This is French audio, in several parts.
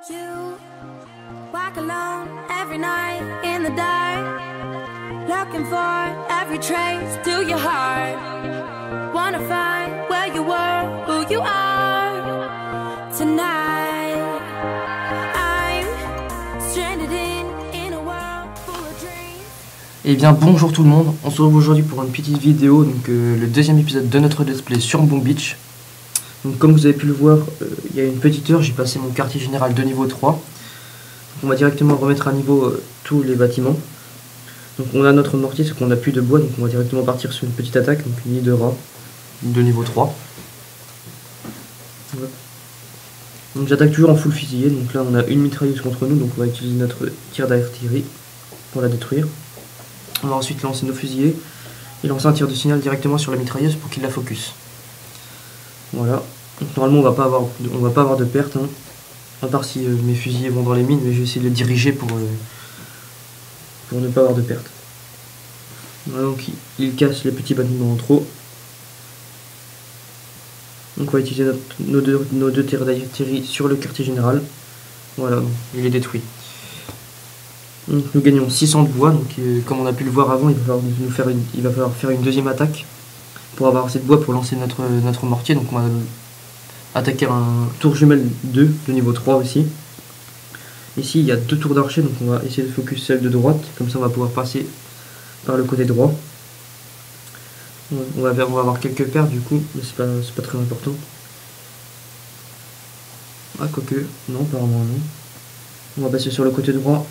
You walk alone every night in the dark, looking for every trace to your heart. Wanna find where you were, who you are tonight. I'm stranded in a world full of dreams. Eh bien bonjour tout le monde, on se retrouve aujourd'hui pour une petite vidéo, donc le deuxième épisode de notre let's play sur Boom Beach. Donc comme vous avez pu le voir, il y a une petite heure j'ai passé mon quartier général de niveau 3. Donc, on va directement remettre à niveau tous les bâtiments. Donc on a notre mortier, c'est qu'on n'a plus de bois, donc on va directement partir sur une petite attaque, donc une nid de rat de niveau 3. Voilà. Donc j'attaque toujours en full fusillé, donc là on a une mitrailleuse contre nous, donc on va utiliser notre tir d'artillerie pour la détruire. On va ensuite lancer nos fusillés et lancer un tir de signal directement sur la mitrailleuse pour qu'il la focus. Voilà. Donc, normalement on va pas avoir de perte, hein, à part si mes fusillés vont dans les mines, mais je vais essayer de les diriger pour ne pas avoir de perte. Voilà, donc il casse les petits bâtiments en trop. Donc on va utiliser nos deux tirs d'artillerie sur le quartier général. Voilà, il est détruit. Donc nous gagnons 600 de bois, donc comme on a pu le voir avant, il va falloir faire une deuxième attaque pour avoir assez de bois pour lancer notre mortier. Donc on va attaquer un tour jumelle 2 de niveau 3 aussi. Ici il y a deux tours d'archer, donc on va essayer de focus celle de droite, comme ça on va pouvoir passer par le côté droit. On va avoir quelques pertes du coup, mais c'est pas très important. Ah quoique, non apparemment non. On va passer sur le côté droit.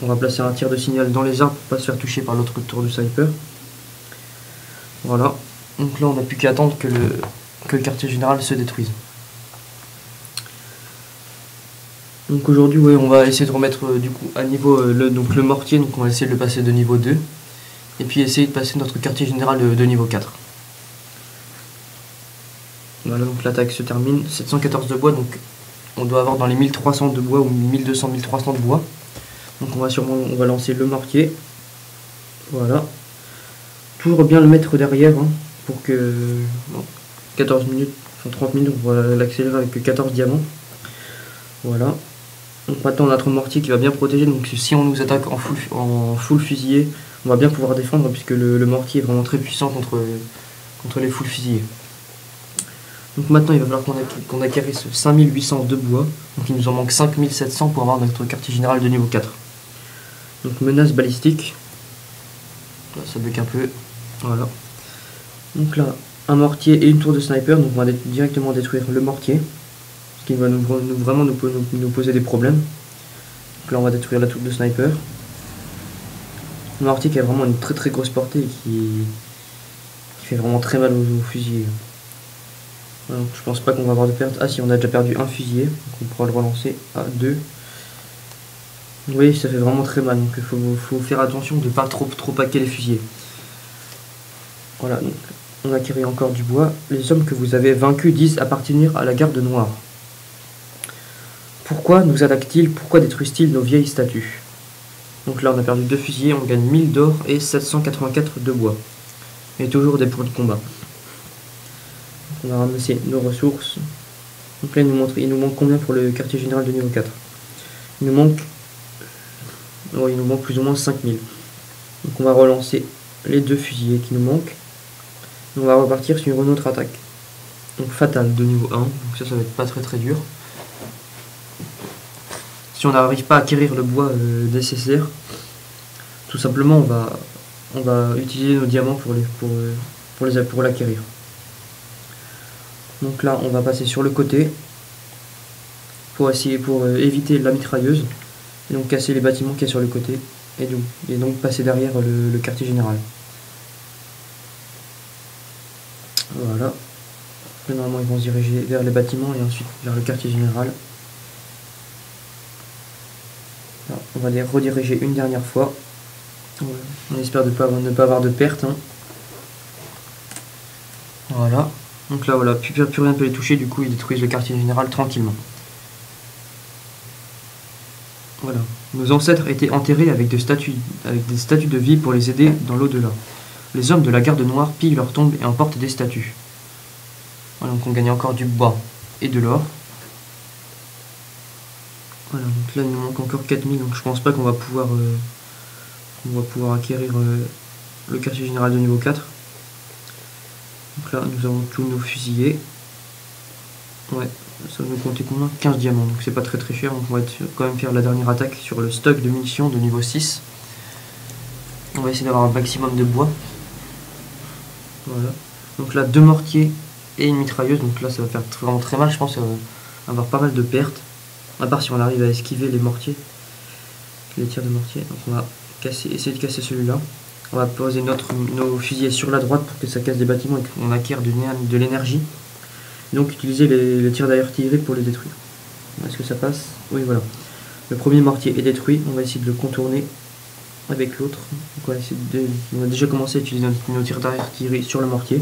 On va placer un tir de signal dans les arbres pour pas se faire toucher par l'autre tour du sniper. Voilà. Donc là on n'a plus qu'à attendre que le quartier général se détruise. Donc aujourd'hui ouais, on va essayer de remettre du coup à niveau le mortier, donc on va essayer de le passer de niveau 2. Et puis essayer de passer notre quartier général de niveau 4. Voilà, donc l'attaque se termine. 714 de bois, donc on doit avoir dans les 1300 de bois ou 1200-1300 de bois. Donc on va lancer le mortier. Voilà. Toujours bien le mettre derrière, hein, pour que 14 minutes, enfin 30 minutes, on va l'accélérer avec 14 diamants. Voilà. Donc maintenant on a notre mortier qui va bien protéger, donc si on nous attaque en full fusillé, on va bien pouvoir défendre puisque le mortier est vraiment très puissant contre les full fusillés. Donc maintenant il va falloir qu'on acquérisse 5800 de bois, donc il nous en manque 5700 pour avoir notre quartier général de niveau 4. Donc menace balistique, là, ça bug un peu, voilà. Donc là un mortier et une tour de sniper, donc on va directement détruire le mortier, ce qui va vraiment nous poser des problèmes. Donc là on va détruire la tour de sniper. Le mortier qui a vraiment une très grosse portée et qui fait vraiment très mal aux fusillés. Alors, je pense pas qu'on va avoir de perte. Ah si, on a déjà perdu un fusillé, donc on pourra le relancer à 2. Vous voyez, ça fait vraiment très mal, donc il faut faire attention de ne pas trop paquer les fusillés. Voilà, donc on a acquis encore du bois. Les hommes que vous avez vaincus disent appartenir à la garde noire. Pourquoi nous attaquent-ils? Pourquoi détruisent-ils nos vieilles statues? Donc là on a perdu 2 fusillés, on gagne 1000 d'or et 784 de bois. Et toujours des points de combat. Donc on a ramassé nos ressources. Donc là il nous manque combien pour le quartier général de niveau 4? Il nous manque plus ou moins 5000. Donc on va relancer les 2 fusillés qui nous manquent. Et on va repartir sur une autre attaque. Donc fatale de niveau 1, donc ça va être pas très dur. Si on n'arrive pas à acquérir le bois nécessaire, tout simplement on va utiliser nos diamants pour l'acquérir. Donc là on va passer sur le côté pour éviter la mitrailleuse et donc casser les bâtiments qui est sur le côté et donc passer derrière le quartier général. Voilà. Là, normalement ils vont se diriger vers les bâtiments et ensuite vers le quartier général. Là, on va les rediriger une dernière fois. On espère ne pas avoir de perte, hein. Voilà. Donc là voilà, plus rien ne peut les toucher, du coup ils détruisent le quartier général tranquillement. Voilà. Nos ancêtres étaient enterrés avec des statues de vie pour les aider dans l'au-delà. Les hommes de la garde noire pillent leurs tombes et emportent des statues. Voilà, donc on gagne encore du bois et de l'or. Voilà, donc là il nous manque encore 4000, donc je pense pas qu'on va pouvoir acquérir le quartier général de niveau 4. Donc là nous avons tous nos fusillés. Ouais, ça va nous compter combien? 15 diamants, donc c'est pas très cher, donc on va quand même faire la dernière attaque sur le stock de munitions de niveau 6. On va essayer d'avoir un maximum de bois. Voilà. Donc là 2 mortiers et une mitrailleuse, donc là ça va faire vraiment très mal, je pense avoir pas mal de pertes. À part si on arrive à esquiver les mortiers, les tirs de mortier. Donc on va essayer de casser celui-là. On va poser nos fusillés sur la droite pour que ça casse des bâtiments et qu'on acquiert de l'énergie. Donc utiliser les tirs d'artillerie pour les détruire. Est-ce que ça passe? Oui, voilà. Le premier mortier est détruit. On va essayer de le contourner avec l'autre. On va déjà commencer à utiliser nos tirs d'artillerie sur le mortier.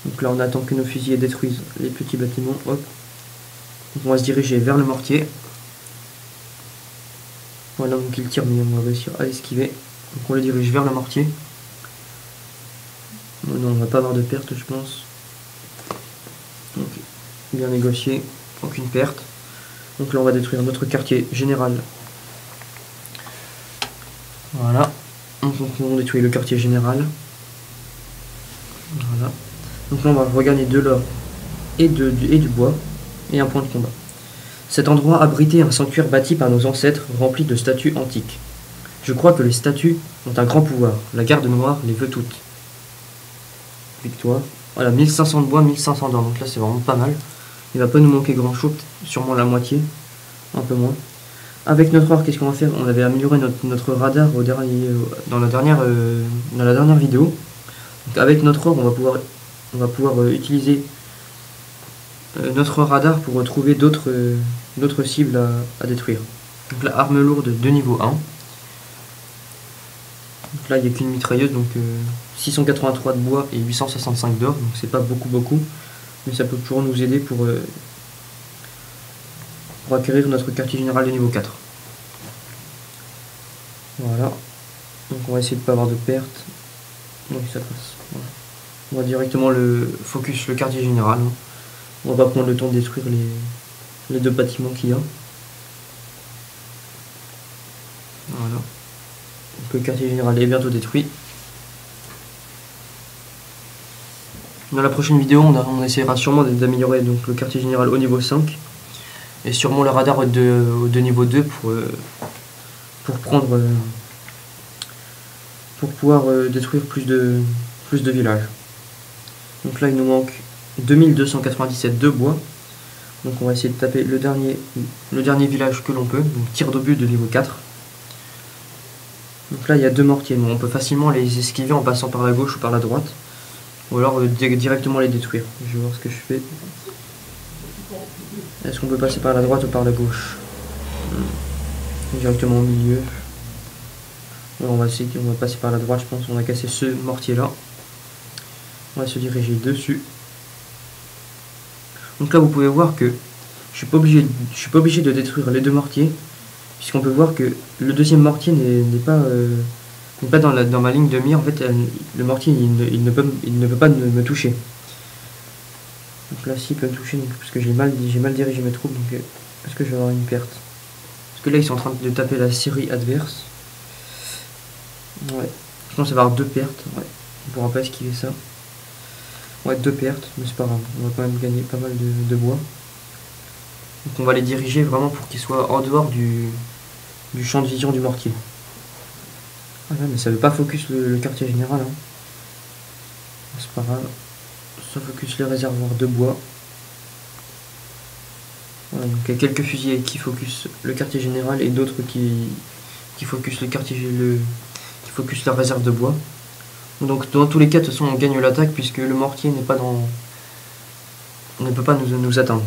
Donc là on attend que nos fusillés détruisent les petits bâtiments. Hop. Donc on va se diriger vers le mortier. Voilà, donc il tire, mais on va réussir à esquiver. Donc on le dirige vers le mortier. Non, on va pas avoir de perte, je pense. Donc bien négocié, aucune perte. Donc là on va détruire notre quartier général. Voilà. Donc on détruit le quartier général. Voilà. Donc là on va regagner de l'or et du bois. Et un point de combat. Cet endroit abritait un sanctuaire bâti par nos ancêtres, rempli de statues antiques. Je crois que les statues ont un grand pouvoir. La garde noire les veut toutes. Victoire. Voilà, 1500 de bois, 1500 d'or. Donc là, c'est vraiment pas mal. Il va pas nous manquer grand chose, sûrement la moitié. Un peu moins. Avec notre or, qu'est-ce qu'on va faire? On avait amélioré notre radar dans la dernière vidéo. Donc avec notre or, on va pouvoir utiliser notre radar pour trouver d'autres cibles à détruire. Donc la arme lourde de niveau 1. Donc là il n'y a qu'une mitrailleuse, donc 683 de bois et 865 d'or, donc c'est pas beaucoup, mais ça peut toujours nous aider pour acquérir notre quartier général de niveau 4. Voilà, donc on va essayer de ne pas avoir de pertes. Donc ça passe. Voilà. On va directement focus le quartier général. On va pas prendre le temps de détruire les 2 bâtiments qu'il y a. Voilà. Donc le quartier général est bientôt détruit. Dans la prochaine vidéo, on essaiera sûrement d'améliorer donc le quartier général au niveau 5. Et sûrement le radar de niveau 2 pour pouvoir détruire plus de villages. Donc là il nous manque 2297 de bois. Donc on va essayer de taper le dernier village que l'on peut. Donc tir d'obus de niveau 4. Donc là il y a 2 mortiers. Donc on peut facilement les esquiver en passant par la gauche ou par la droite. Ou alors directement les détruire. Je vais voir ce que je fais. Est-ce qu'on peut passer par la droite ou par la gauche? Directement au milieu. Alors on va passer par la droite, je pense. On a cassé ce mortier là. On va se diriger dessus. Donc là vous pouvez voir que je suis pas obligé de détruire les 2 mortiers, puisqu'on peut voir que le deuxième mortier n'est pas dans ma ligne de mire. En fait le mortier il ne peut pas me toucher. Donc là s'il peut me toucher, parce que j'ai mal dirigé mes troupes, donc est-ce que je vais avoir une perte? Parce que là ils sont en train de taper la série adverse. Ouais, je pense avoir 2 pertes. Ouais, on pourra pas esquiver ça. Ouais, 2 pertes, mais c'est pas grave, on va quand même gagner pas mal de bois. Donc on va les diriger vraiment pour qu'ils soient en dehors du champ de vision du mortier. Ah là, mais ça veut pas focus le quartier général. Hein. C'est pas grave. Ça focus les réservoirs de bois. Voilà, donc il y a quelques fusillés qui focus le quartier général et d'autres qui focus qui focus la réserve de bois. Donc dans tous les cas, de toute façon, on gagne l'attaque puisque le mortier ne peut pas nous atteindre.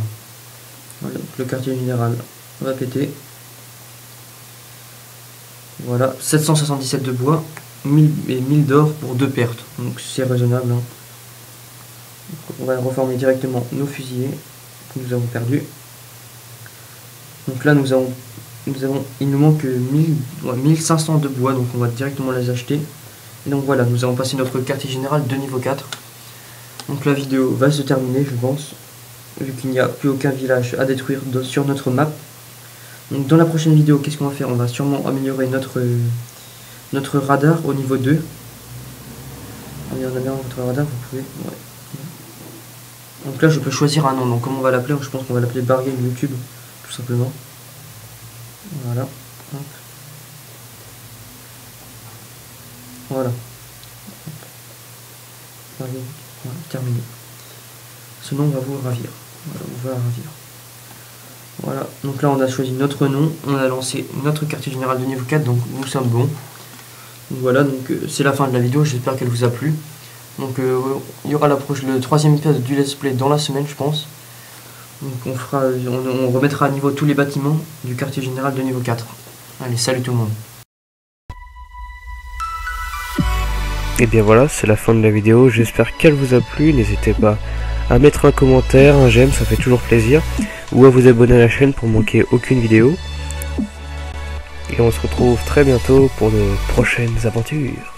Voilà, donc le quartier général va péter. Voilà, 777 de bois, 1000 d'or pour 2 pertes. Donc c'est raisonnable. Hein. On va reformer directement nos fusillés que nous avons perdus. Donc là il nous manque 1500 de bois, donc on va directement les acheter. Et donc voilà, nous avons passé notre quartier général de niveau 4. Donc la vidéo va se terminer, je pense, vu qu'il n'y a plus aucun village à détruire sur notre map. Donc dans la prochaine vidéo, qu'est-ce qu'on va faire? On va sûrement améliorer notre radar au niveau 2. Allez, on améliore votre radar, vous pouvez. Ouais. Donc là je peux choisir un nom. Donc comment on va l'appeler? Je pense qu'on va l'appeler Bargame YouTube, tout simplement. Voilà. Hop. Voilà. Bargame. Voilà, terminé. Ce nom va vous ravir. Voilà, on va ravir. Voilà, donc là on a choisi notre nom, on a lancé notre quartier général de niveau 4, donc nous sommes bons. Donc voilà, donc c'est la fin de la vidéo, j'espère qu'elle vous a plu. Donc il y aura le 3e épisode du let's play dans la semaine, je pense. Donc on remettra à niveau tous les bâtiments du quartier général de niveau 4. Allez, salut tout le monde. Et bien voilà, c'est la fin de la vidéo, j'espère qu'elle vous a plu, n'hésitez pas à mettre un commentaire, un j'aime, ça fait toujours plaisir, ou à vous abonner à la chaîne pour manquer aucune vidéo. Et on se retrouve très bientôt pour de prochaines aventures.